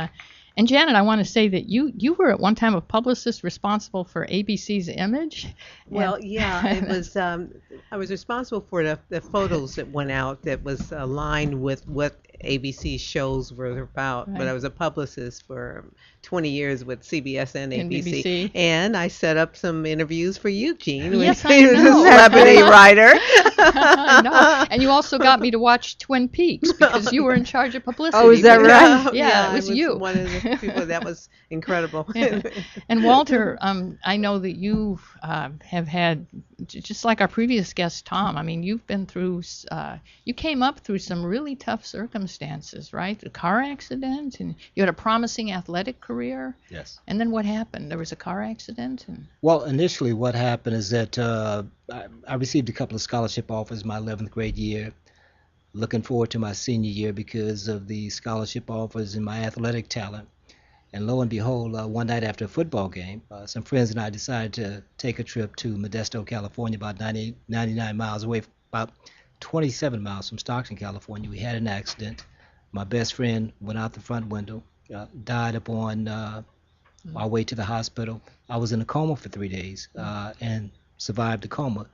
Janet, I want to say that you were at one time a publicist responsible for ABC's image. Well, yeah, it was. I was responsible for the photos that went out that was aligned with what ABC shows were about. Right. But I was a publicist for 20 years with CBS and ABC. BBC. And I set up some interviews for you, Jean. Yes, when I he was a know. celebrity writer. I know. And you also got me to watch Twin Peaks because you were in charge of publicity. Oh, is that right? Yeah, it I was you. One of the people that was incredible. And Walter, I know that you have had, just like our previous guest, Tom, I mean, you've been through, you came up through some really tough circumstances, right? A car accident, and you had a promising athletic career. Yes. And then what happened? There was a car accident? Well, initially what happened is that I received a couple of scholarship offers my 11th grade year, looking forward to my senior year because of the scholarship offers and my athletic talent. And lo and behold, one night after a football game, some friends and I decided to take a trip to Modesto, California, about 99 miles away, about 27 miles from Stockton, California. We had an accident. My best friend went out the front window, died upon our way to the hospital. I was in a coma for 3 days and survived the coma.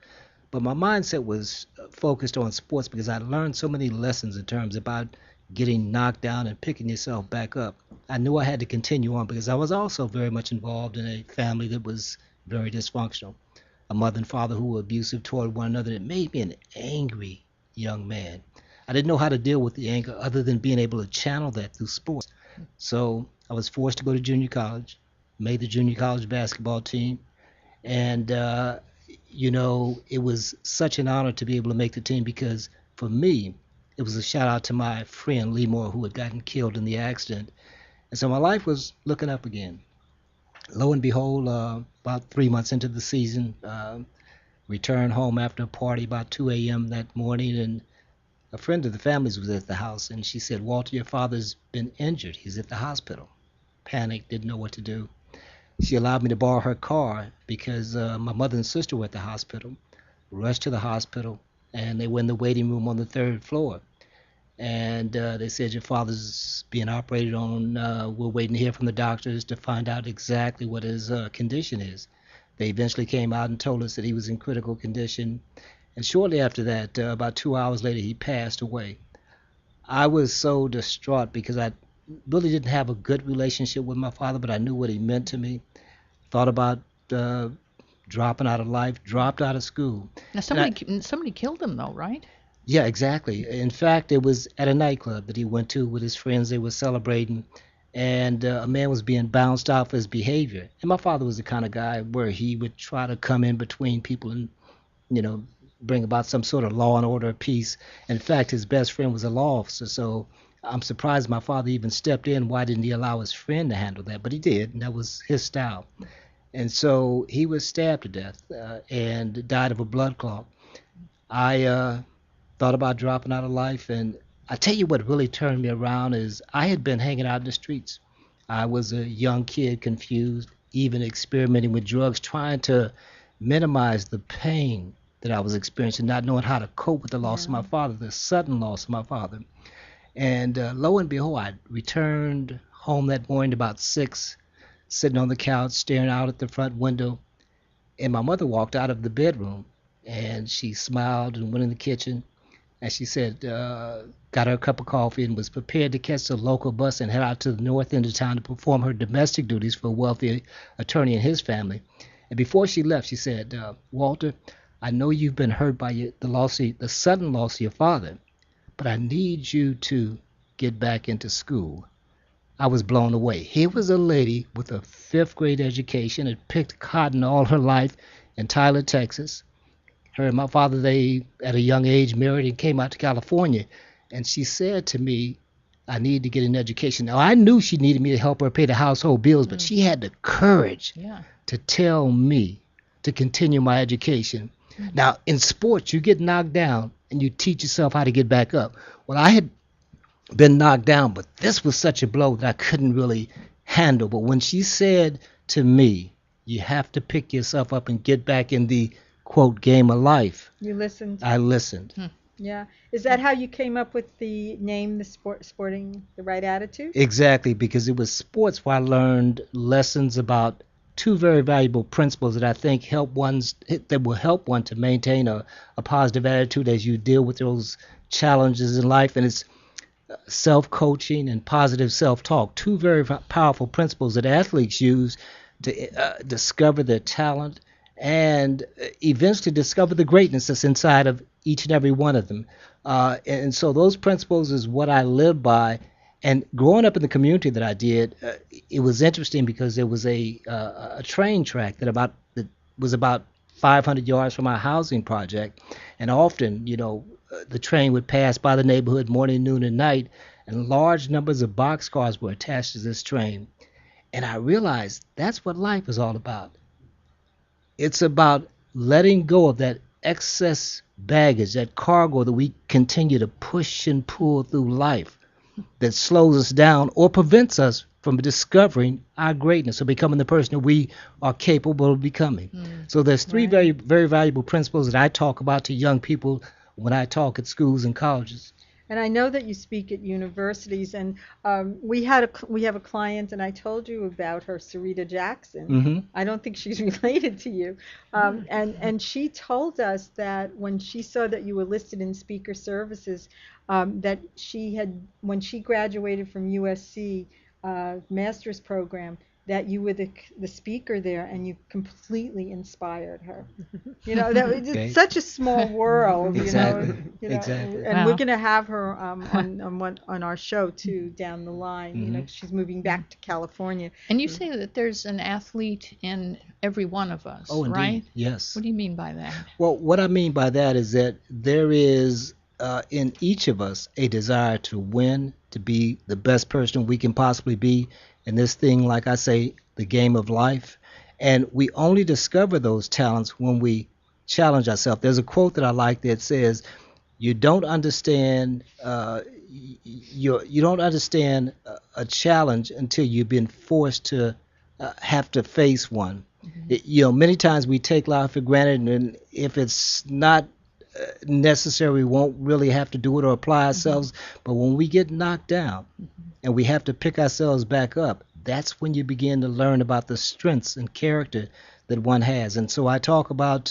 But my mindset was focused on sports because I learned so many lessons in terms about getting knocked down and picking yourself back up. I knew I had to continue on because I was also very much involved in a family that was very dysfunctional. A mother and father who were abusive toward one another. It made me an angry young man. I didn't know how to deal with the anger other than being able to channel that through sports. So I was forced to go to junior college, made the junior college basketball team, and it was such an honor to be able to make the team because for me, it was a shout out to my friend Lee Moore who had gotten killed in the accident. And so my life was looking up again. Lo and behold, about 3 months into the season, returned home after a party about 2 a.m. that morning, and a friend of the family's was at the house, and she said, "Walter, your father's been injured. He's at the hospital." Panicked, didn't know what to do. She allowed me to borrow her car because my mother and sister were at the hospital. Rushed to the hospital, and they were in the waiting room on the 3rd floor. And they said, "Your father's being operated on. We're waiting to hear from the doctors to find out exactly what his condition is." They eventually came out and told us that he was in critical condition. And shortly after that, about 2 hours later, he passed away. I was so distraught because I really didn't have a good relationship with my father, but I knew what he meant to me. Thought about dropping out of life, dropped out of school. Now somebody killed him though, right? Yeah, exactly. In fact, it was at a nightclub that he went to with his friends. They were celebrating, and a man was being bounced out for his behavior. And my father was the kind of guy where he would try to come in between people and, bring about some sort of law and order peace. In fact, his best friend was a law officer, so I'm surprised my father even stepped in. Why didn't he allow his friend to handle that? But he did, and that was his style. And so he was stabbed to death and died of a blood clot. I thought about dropping out of life, and I tell you what really turned me around is I had been hanging out in the streets. I was a young kid, confused, even experimenting with drugs, trying to minimize the pain that I was experiencing, not knowing how to cope with the loss of my father, the sudden loss of my father. And lo and behold, I returned home that morning about 6, sitting on the couch, staring out at the front window, and my mother walked out of the bedroom, and she smiled and went in the kitchen, and she said, got her a cup of coffee and was prepared to catch the local bus and head out to the north end of town to perform her domestic duties for a wealthy attorney and his family. And before she left, she said, "Walter, I know you've been hurt by the sudden loss of your father, but I need you to get back into school." I was blown away. Here was a lady with a 5th grade education, had picked cotton all her life in Tyler, Texas, Her and my father, they at a young age married and came out to California. And she said to me, I need to get an education. Now, I knew she needed me to help her pay the household bills, but she had the courage to tell me to continue my education. Now, in sports, you get knocked down and you teach yourself how to get back up. Well, I had been knocked down, but this was such a blow that I couldn't really handle. But when she said to me, you have to pick yourself up and get back in the, quote, game of life, You listened. I listened. Yeah. Is that how you came up with the name, the Sporting the Right Attitude? Exactly, because it was sports where I learned lessons about two very valuable principles that I think that will help one to maintain a positive attitude as you deal with those challenges in life. And it's self-coaching and positive self-talk, two very powerful principles that athletes use to discover their talent and eventually discover the greatness that's inside of each and every one of them. And so those principles is what I live by. And growing up in the community that I did, it was interesting because there was a train track that was about 500 yards from our housing project. And often, the train would pass by the neighborhood morning, noon, and night, and large numbers of boxcars were attached to this train. And I realized that's what life is all about. It's about letting go of that excess baggage, that cargo that we continue to push and pull through life that slows us down or prevents us from discovering our greatness or becoming the person that we are capable of becoming. So there's three very, very valuable principles that I talk about to young people when I talk at schools and colleges. And I know that you speak at universities, and we have a client, and I told you about her, Sarita Jackson. I don't think she's related to you. And she told us that when she saw that you were listed in speaker services, that when she graduated from USC master's program, that you were the speaker there, and you completely inspired her. It's such a small world. Exactly. Exactly. And we're going to have her on our show too down the line. She's moving back to California. And you say that there's an athlete in every one of us, Oh, indeed. right? Yes. What do you mean by that? Well, what I mean by that is that there is in each of us a desire to win, to be the best person we can possibly be in this thing, like I say, the game of life. And we only discover those talents when we challenge ourselves. There's a quote that I like that says, "You don't understand you don't understand a challenge until you've been forced to have to face one." Many times we take life for granted, and if it's not necessary, we won't really have to do it or apply ourselves. But when we get knocked down and we have to pick ourselves back up, that's when you begin to learn about the strengths and character that one has. And so I talk about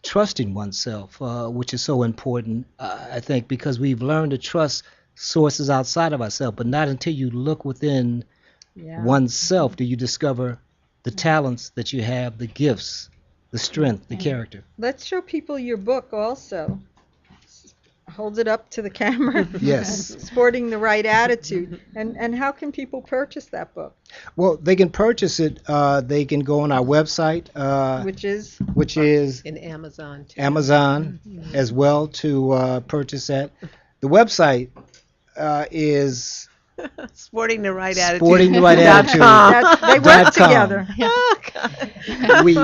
trusting oneself, which is so important, I think, because we've learned to trust sources outside of ourselves, but not until you look within oneself do you discover the talents that you have, the gifts, the strength, the character. Let's show people your book also. Hold it up to the camera. Yes. Sporting the Right Attitude. And how can people purchase that book? Well, they can purchase it. They can go on our website, which is in Amazon too. Amazon as well to purchase that. The website is Sporting the Right Attitude. Sporting the Right Attitude. They work together. We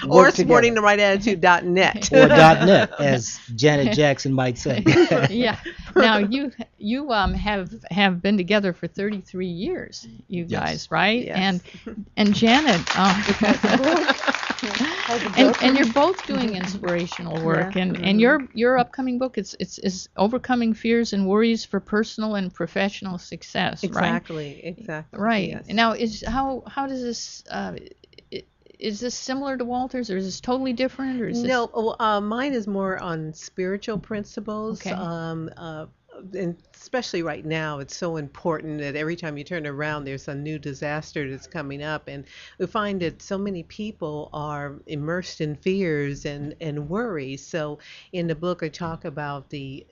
or sportingtherightAttitude.net. Or .net, as Janet Jackson might say. Yeah. Now you have been together for 33 years, you guys, right? Yes. And Janet, and you're both doing inspirational work, and your upcoming book is Overcoming Fears and Worries for Personal and Professional Success, Exactly. right? Exactly. Right. Yes. Now, how does this is this similar to Walter's, or is this totally different, or is No, mine is more on spiritual principles. Okay. And especially right now, it's so important that every time you turn around, there's a new disaster that's coming up. And we find that so many people are immersed in fears and worries. So in the book, I talk about the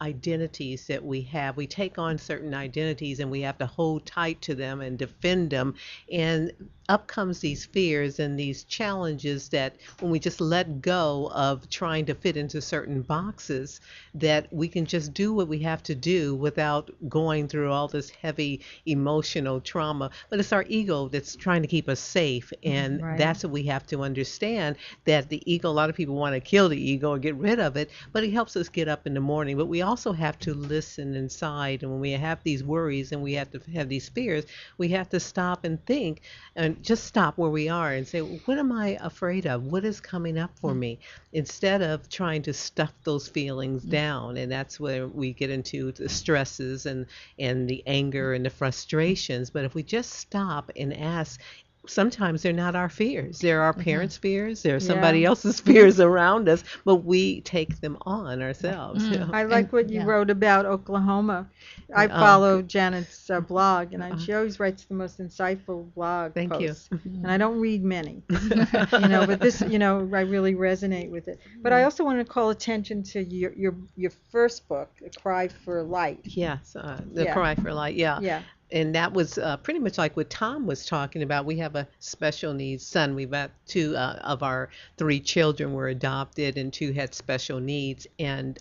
identities that we have. We take on certain identities and we have to hold tight to them and defend them. And up comes these fears and these challenges that when we just let go of trying to fit into certain boxes, that we can just do what we have to do without going through all this heavy emotional trauma. But it's our ego that's trying to keep us safe. And that's what we have to understand, that the ego, a lot of people want to kill the ego or get rid of it, but it helps us get up in the morning. But we also have to listen inside. And when we have these worries and we have to have these fears, we have to stop and think and just stop where we are and say, what am I afraid of? What is coming up for me? Instead of trying to stuff those feelings down. And that's where we get into the stresses and the anger and the frustrations. But if we just stop and ask, sometimes they're not our fears. They're our parents' fears. They're somebody else's fears around us, but we take them on ourselves. You know? I like what you wrote about Oklahoma. I follow Janet's blog, and she always writes the most insightful blog posts. You. And I don't read many, but this, I really resonate with it. But I also want to call attention to your first book, A Cry for Light. Yes, The Cry for Light. Yeah. And that was pretty much like what Tom was talking about. We have a special needs son. We've got 2 of our 3 children were adopted, and 2 had special needs. And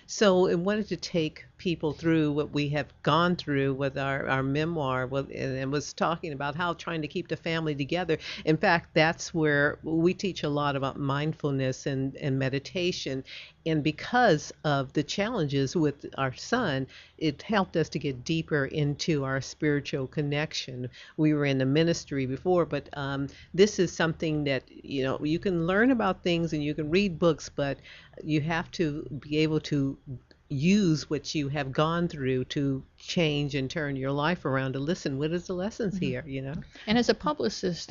so I wanted to take people through what we have gone through with our memoir, and was talking about how trying to keep the family together. In fact, that's where we teach a lot about mindfulness and meditation. And because of the challenges with our son, it helped us to get deeper into our spiritual connection. We were in the ministry before, but this is something that, you can learn about things and you can read books, but you have to be able to use what you have gone through to change and turn your life around, to listen. What is the lessons here, And as a publicist,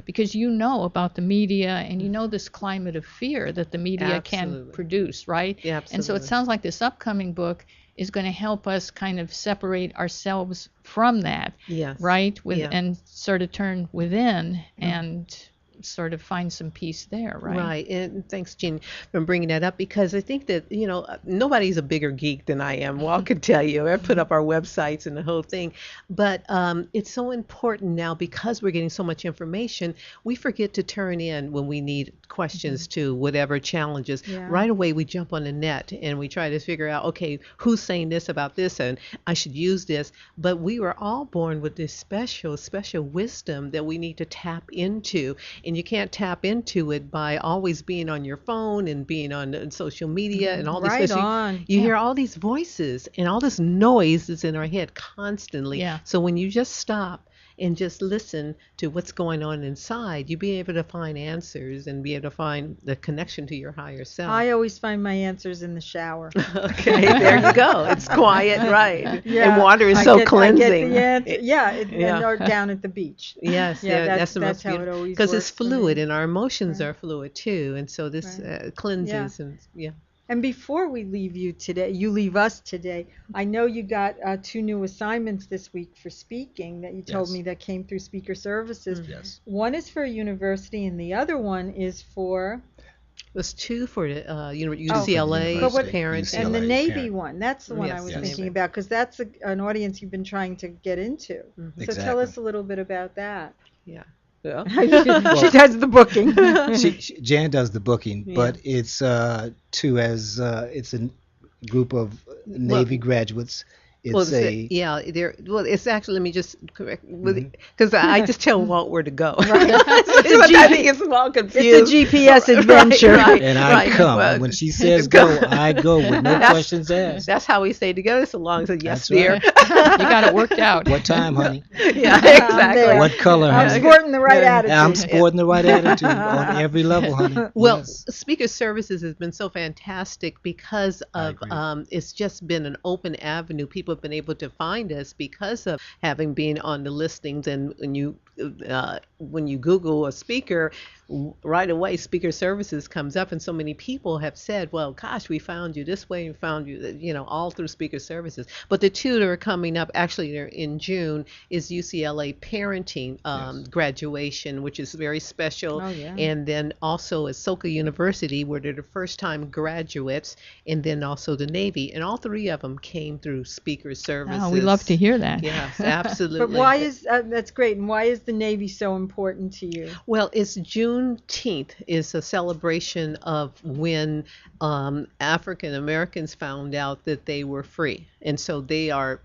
because you know about the media and you know this climate of fear that the media can produce, right? Yeah, absolutely. And so it sounds like this upcoming book is going to help us kind of separate ourselves from that, right? And sort of turn within and sort of find some peace there, right? Right. And thanks, Jean, for bringing that up, because I think that, nobody's a bigger geek than I am. Walt could tell you. I put up our websites and the whole thing. But it's so important now, because we're getting so much information, we forget to turn in when we need questions to whatever challenges. Yeah. Right away, we jump on the net and we try to figure out, okay, who's saying this about this, and I should use this. But we were all born with this special wisdom that we need to tap into. And you can't tap into it by always being on your phone and being on social media and all this. Right on. You hear all these voices and all this noise that's in our head constantly. Yeah. So when you just stop and just listen to what's going on inside, you'll be able to find answers and be able to find the connection to your higher self. I always find my answers in the shower. Okay, there you go. It's quiet, right? Yeah, and water is so cleansing. Or down at the beach. Yes, that's the most how beautiful. it always Because works it's fluid, for me. and our emotions are fluid too, and so this cleanses And before we leave you leave us today, I know you got 2 new assignments this week for speaking that you told me that came through Speaker Services. Yes. One is for a university, and the other one is for... There's 2 for UCLA parents. And the UCLA Navy parent. one, that's the one I was thinking about, because that's an audience you've been trying to get into. Mm-hmm. So tell us a little bit about that. Yeah. She does the booking. Jan does the booking, but it's it's a group of Navy graduates. It's it's actually, let me just correct, because I just tell Walt where to go. Right. I think it's all confused. It's a GPS adventure. Right. And I come. Well, when she says go, I go with no questions asked. That's how we stay together, so long as yes, That's dear. right. You got it worked out. What time, honey? Yeah, exactly. What color, honey? I'm sporting the right attitude. I'm sporting the right attitude on every level, honey. Well, Yes. Speaker Services has been so fantastic because of it's just been an open avenue. People have been able to find us because of having been on the listings, and when you Google a speaker, right away Speaker Services comes up, and so many people have said, well, gosh, we found you this way and found you, all through Speaker Services. But the two that are coming up, actually they're in June, is UCLA parenting graduation, which is very special. Oh, yeah. And then also at Soka University, where they're the first time graduates, and then also the Navy. And all three of them came through Speaker Services. Oh, we love to hear that. Yes, absolutely. But why is that's great? And why is the Navy so important to you? Well, it's Juneteenth is a celebration of when African Americans found out that they were free, and so they are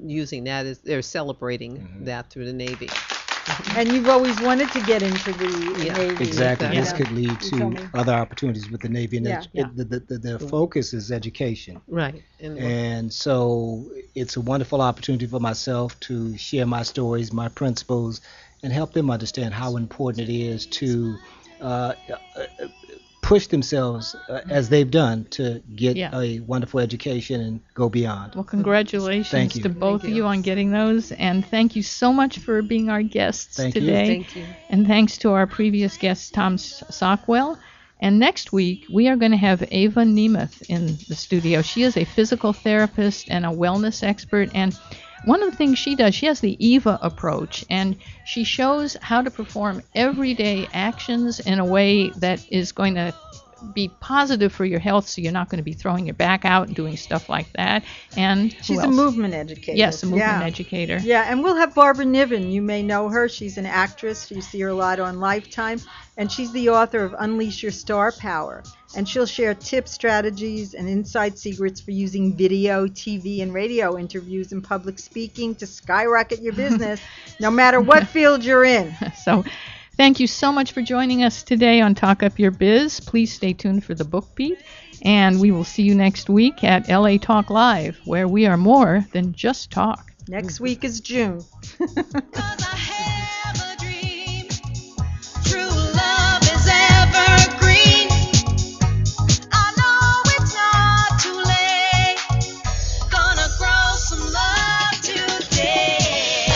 using that as they're celebrating that through the Navy. And you've always wanted to get into the Navy. Exactly. Yeah. This could lead You told to me. other opportunities with the Navy. And Yeah. the focus is education. Right. And so it's a wonderful opportunity for myself to share my stories, my principles, and help them understand how important it is to push themselves as they've done to get a wonderful education and go beyond. Well, congratulations Thank you. to both of you on getting those, and thank you so much for being our guests Thank you. today. Thank you. And thanks to our previous guest, Tom Stockwell. And next week, we are going to have Ava Nemeth in the studio. She is a physical therapist and a wellness expert, and one of the things she does, she has the EVA approach, and she shows how to perform everyday actions in a way that is going to be positive for your health, so you're not going to be throwing your back out and doing stuff like that. And She's a movement educator. Yes, a movement educator. Yeah, and we'll have Barbara Niven. You may know her. She's an actress. You see her a lot on Lifetime. And she's the author of Unleash Your Star Power. And she'll share tips, strategies, and inside secrets for using video, TV, and radio interviews and public speaking to skyrocket your business, no matter what field you're in. So thank you so much for joining us today on Talk Up Your Biz. Please stay tuned for the Book Beat. And we will see you next week at LA Talk Live, where we are more than just talk. Next week is June. True love is evergreen. I know it's not too late. Gonna grow some love today.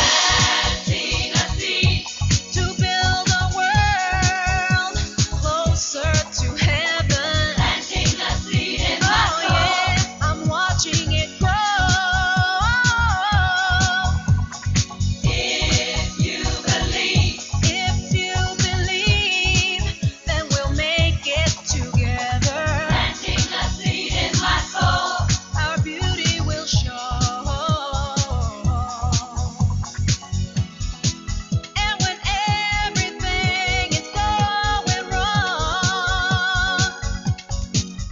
Planting a seed to build a world closer to heaven. Planting a seed in my soul. Yeah, I'm watching it grow. If you believe, then we'll make it together. Planting a seed in my soul, our beauty will show. And when everything is going wrong,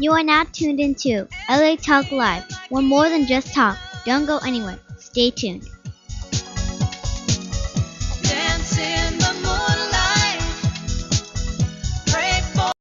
You are now tuned into LA Talk Live. We're more than just talk. Don't go anywhere. Stay tuned.